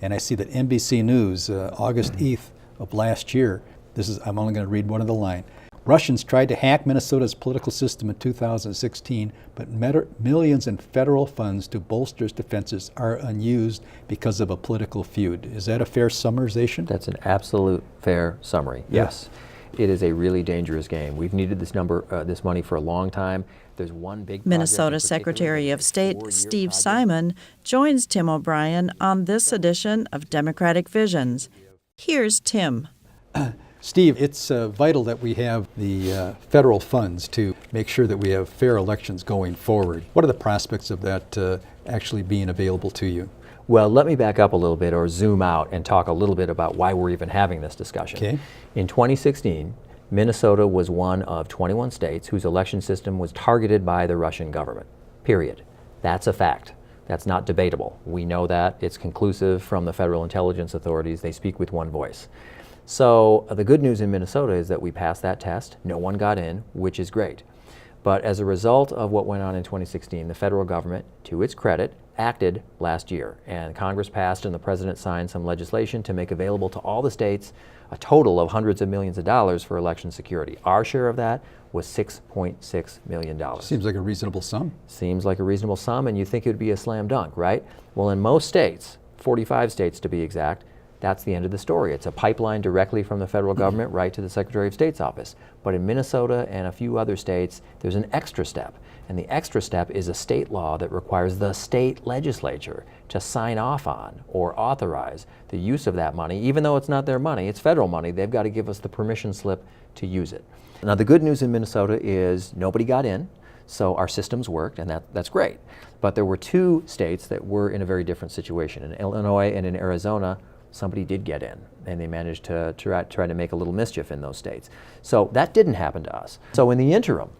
And I see that NBC News, August 8th of last year, I'm only going to read one of the line. Russians tried to hack Minnesota's political system in 2016, but millions in federal funds to bolster its defenses are unused because of a political feud. Is that a fair summarization? That's an absolute fair summary, yes. It is a really dangerous game. We've needed this money for a long time. There's one big Minnesota Secretary of State Steve Simon joins Tim O'Brien on this edition of Democratic Visions. Here's Tim. Steve, it's vital that we have the federal funds to make sure that we have fair elections going forward. What are the prospects of that actually being available to you? Well, let me back up a little bit or zoom out and talk a little bit about why we're even having this discussion. Okay. In 2016, Minnesota was one of 21 states whose election system was targeted by the Russian government, period. That's a fact. That's not debatable. We know that. It's conclusive from the federal intelligence authorities. They speak with one voice. So the good news in Minnesota is that we passed that test. No one got in, which is great. But as a result of what went on in 2016, the federal government, to its credit, acted last year. And Congress passed and the president signed some legislation to make available to all the states a total of hundreds of millions of dollars for election security. Our share of that was $6.6 million. Seems like a reasonable sum. Seems like a reasonable sum, and you'd think it would be a slam dunk, right? Well, in most states, 45 states to be exact, that's the end of the story. It's a pipeline directly from the federal government right to the Secretary of State's office. But in Minnesota and a few other states, there's an extra step. And the extra step is a state law that requires the state legislature to sign off on or authorize the use of that money. Even though it's not their money, it's federal money, they've got to give us the permission slip to use it. Now, the good news in Minnesota is nobody got in, so our systems worked, and that's great. But there were two states that were in a very different situation. In Illinois and in Arizona, somebody did get in, and they managed to try to make a little mischief in those states. So that didn't happen to us. So in the interim,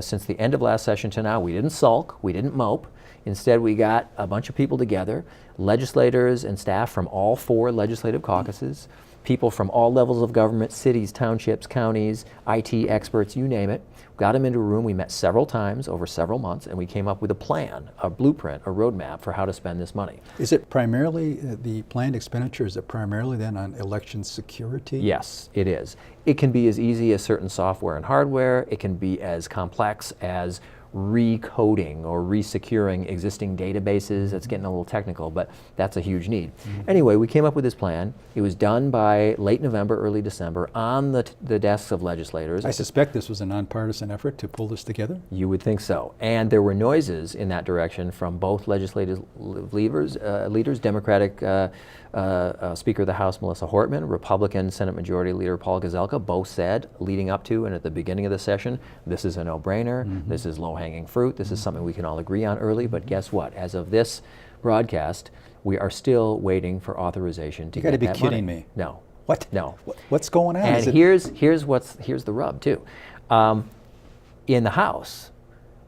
since the end of last session to now, we didn't sulk, we didn't mope. Instead, we got a bunch of people together, legislators and staff from all 4 legislative caucuses, people from all levels of government, cities, townships, counties, IT experts, you name it. Got them into a room. We met several times over several months, and we came up with a plan, a blueprint, a roadmap for how to spend this money. Is it primarily, the planned expenditure, is it primarily then on election security? Yes, it is. It can be as easy as certain software and hardware. It can be as complex as recoding or resecuring existing databases. That's getting a little technical, but that's a huge need. Anyway, we came up with this plan. It was done by late November, early December on the desks of legislators. I suspect this was a nonpartisan effort to pull this together? You would think so. And there were noises in that direction from both legislative leaders, Democratic Speaker of the House Melissa Hortman, Republican Senate Majority Leader Paul Gazelka, both said leading up to and at the beginning of the session, this is a no-brainer, this is low-hanging fruit, this is something we can all agree on early, but guess what? As of this broadcast, we are still waiting for authorization to get that money. You gotta be kidding me. No. What? No. What's going on? And here's the rub too. In the House,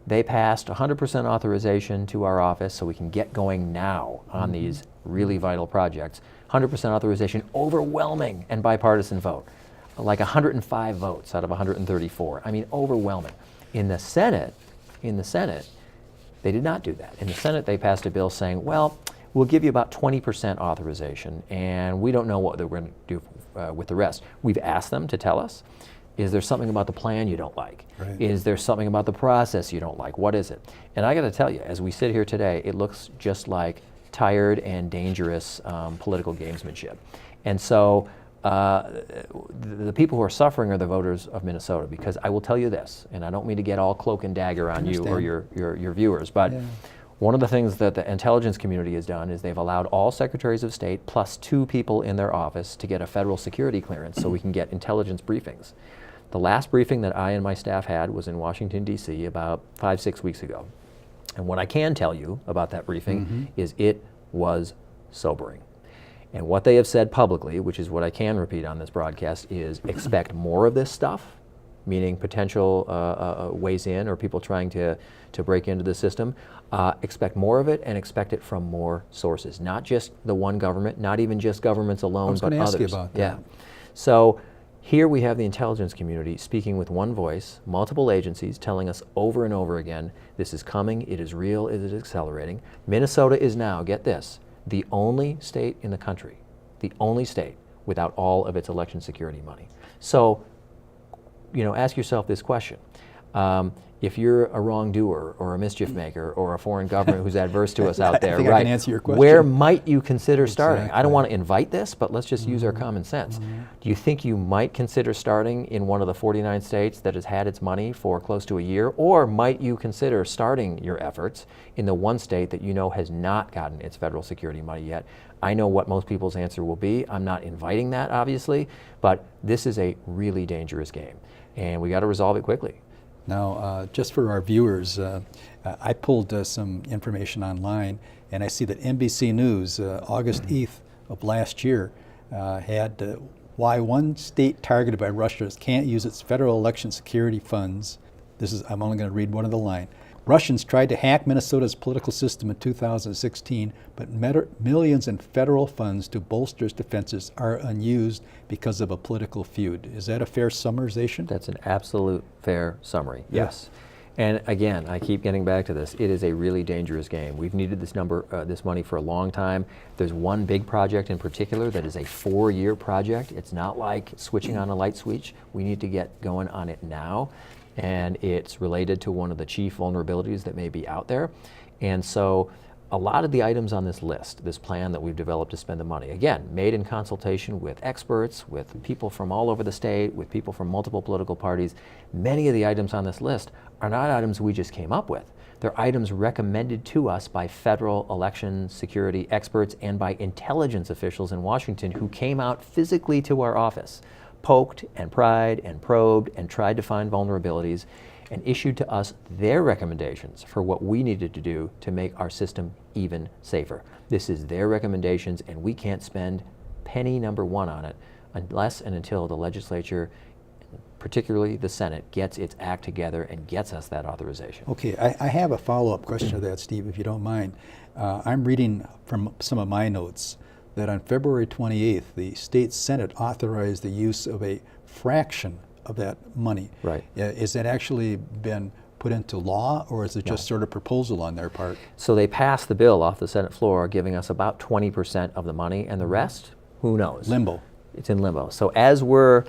they passed 100% authorization to our office so we can get going now on these really vital projects. 100% authorization, overwhelming and bipartisan vote, like 105 votes out of 134. I mean, overwhelming. In the Senate, they did not do that. In the Senate, they passed a bill saying, well, we'll give you about 20% authorization, and we don't know what they're going to do with the rest. We've asked them to tell us. Is there something about the plan you don't like? Right. Is there something about the process you don't like? What is it? And I got to tell you, as we sit here today, it looks just like tired and dangerous political gamesmanship. And so the people who are suffering are the voters of Minnesota, because I will tell you this, and I don't mean to get all cloak and dagger on you or your viewers, but one of the things that the intelligence community has done is they've allowed all secretaries of state plus 2 people in their office to get a federal security clearance so we can get intelligence briefings. The last briefing that I and my staff had was in Washington, D.C. about 5-6 weeks ago. And what I can tell you about that briefing is it was sobering. And what they have said publicly, which is what I can repeat on this broadcast, is expect more of this stuff, meaning potential ways in or people trying to break into the system. Expect more of it and expect it from more sources, not just the one government, not even just governments alone, but others. I was going to ask you about that. Yeah. So here we have the intelligence community speaking with one voice, multiple agencies telling us over and over again, this is coming, it is real, it is accelerating. Minnesota is now, get this, the only state in the country, the only state without all of its election security money. So, ask yourself this question. If you're a wrongdoer or a mischief maker or a foreign government who's adverse to us out there, I think I can answer your question. where might you consider starting? I don't Exactly. want to invite this, but let's just use our common sense. Do you think you might consider starting in one of the 49 states that has had its money for close to a year? Or might you consider starting your efforts in the one state that you know has not gotten its federal security money yet? I know what most people's answer will be. I'm not inviting that, obviously, but this is a really dangerous game, and we got to resolve it quickly. Now, just for our viewers, I pulled some information online, and I see that NBC News, August 8th of last year, had why one state targeted by Russia can't use its federal election security funds. I'm only going to read one of the line. Russians tried to hack Minnesota's political system in 2016, but millions in federal funds to bolster its defenses are unused because of a political feud. Is that a fair summarization? That's an absolute fair summary, yes. And again, I keep getting back to this. It is a really dangerous game. We've needed this money for a long time. There's one big project in particular that is a 4-year project. It's not like switching on a light switch. We need to get going on it now. And it's related to one of the chief vulnerabilities that may be out there. And so a lot of the items on this list, this plan that we've developed to spend the money, again, made in consultation with experts, with people from all over the state, with people from multiple political parties, many of the items on this list are not items we just came up with. They're items recommended to us by federal election security experts and by intelligence officials in Washington who came out physically to our office, poked and pried and probed and tried to find vulnerabilities, and issued to us their recommendations for what we needed to do to make our system even safer. This is their recommendations, and we can't spend penny number one on it unless and until the legislature, particularly the Senate, gets its act together and gets us that authorization. Okay, I have a follow-up question to that, Steve, if you don't mind. I'm reading from some of my notes that on February 28th, the state Senate authorized the use of a fraction of that money. Right. Is that actually been put into law, or is it just sort of proposal on their part? So they passed the bill off the Senate floor, giving us about 20% of the money, and the rest, who knows? Limbo. It's in limbo. So as we're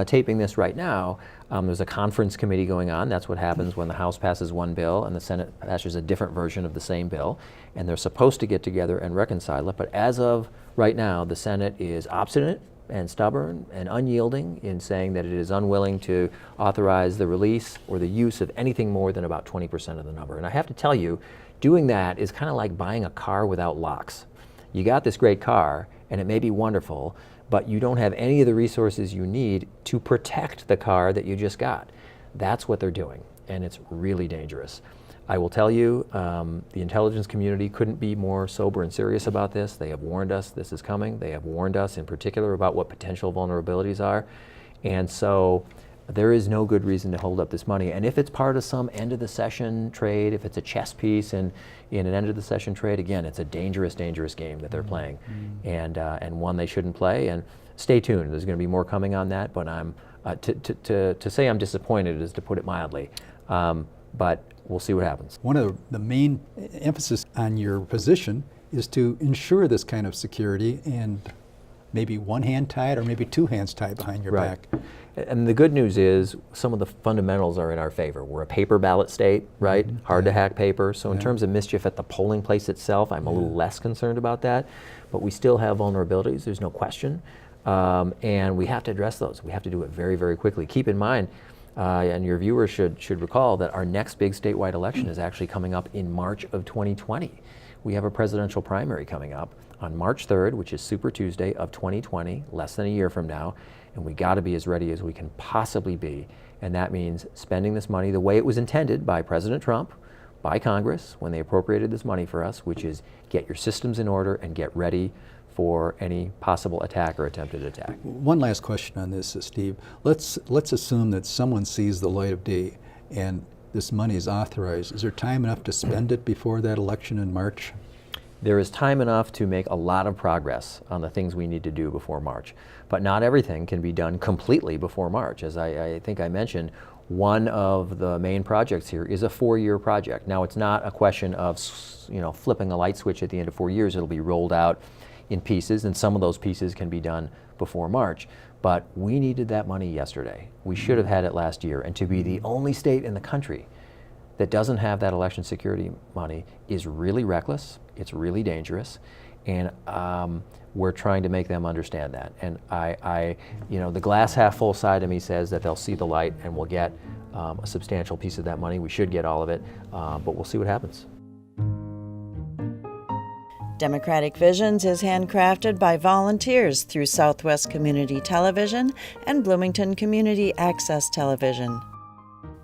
taping this right now, there's a conference committee going on. That's what happens when the House passes one bill and the Senate passes a different version of the same bill, and they're supposed to get together and reconcile it. But as of right now, the Senate is obstinate and stubborn and unyielding in saying that it is unwilling to authorize the release or the use of anything more than about 20% of the number. And I have to tell you, doing that is kind of like buying a car without locks. You got this great car, and it may be wonderful, but you don't have any of the resources you need to protect the car that you just got. That's what they're doing, and it's really dangerous. I will tell you, the intelligence community couldn't be more sober and serious about this. They have warned us this is coming. They have warned us in particular about what potential vulnerabilities are. And so there is no good reason to hold up this money. And if it's part of some end of the session trade, if it's a chess piece in an end of the session trade, again, it's a dangerous, dangerous game that they're playing, and one they shouldn't play. And stay tuned. There's going to be more coming on that. But I'm to say I'm disappointed is to put it mildly. But we'll see what happens. One of the main emphasis on your position is to ensure this kind of security, and maybe one hand tied or maybe two hands tied behind your back. And the good news is some of the fundamentals are in our favor. We're a paper ballot state, right? Hard to hack paper. So in terms of mischief at the polling place itself, I'm a little less concerned about that. But we still have vulnerabilities, there's no question. And we have to address those. We have to do it very, very quickly. Keep in mind, and your viewers should recall that our next big statewide election is actually coming up in March of 2020. We have a presidential primary coming up on March 3rd, which is Super Tuesday of 2020, less than a year from now, and we got to be as ready as we can possibly be. And that means spending this money the way it was intended by President Trump, by Congress, when they appropriated this money for us, which is get your systems in order and get ready for any possible attack or attempted attack. One last question on this, Steve. Let's assume that someone sees the light of day and this money is authorized. Is there time enough to spend it before that election in March? There is time enough to make a lot of progress on the things we need to do before March. But not everything can be done completely before March. As I think I mentioned, One of the main projects here is a 4-year project. Now, it's not a question of flipping a light switch at the end of 4 years. It'll be rolled out in pieces, and some of those pieces can be done before March. But we needed that money yesterday. We should have had it last year. And to be the only state in the country that doesn't have that election security money is really reckless. It's really dangerous. And we're trying to make them understand that. And the glass half full side of me says that they'll see the light and we'll get a substantial piece of that money. We should get all of it, but we'll see what happens. Democratic Visions is handcrafted by volunteers through Southwest Community Television and Bloomington Community Access Television.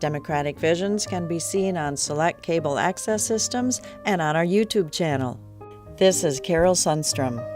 Democratic Visions can be seen on select cable access systems and on our YouTube channel. This is Carol Sundstrom.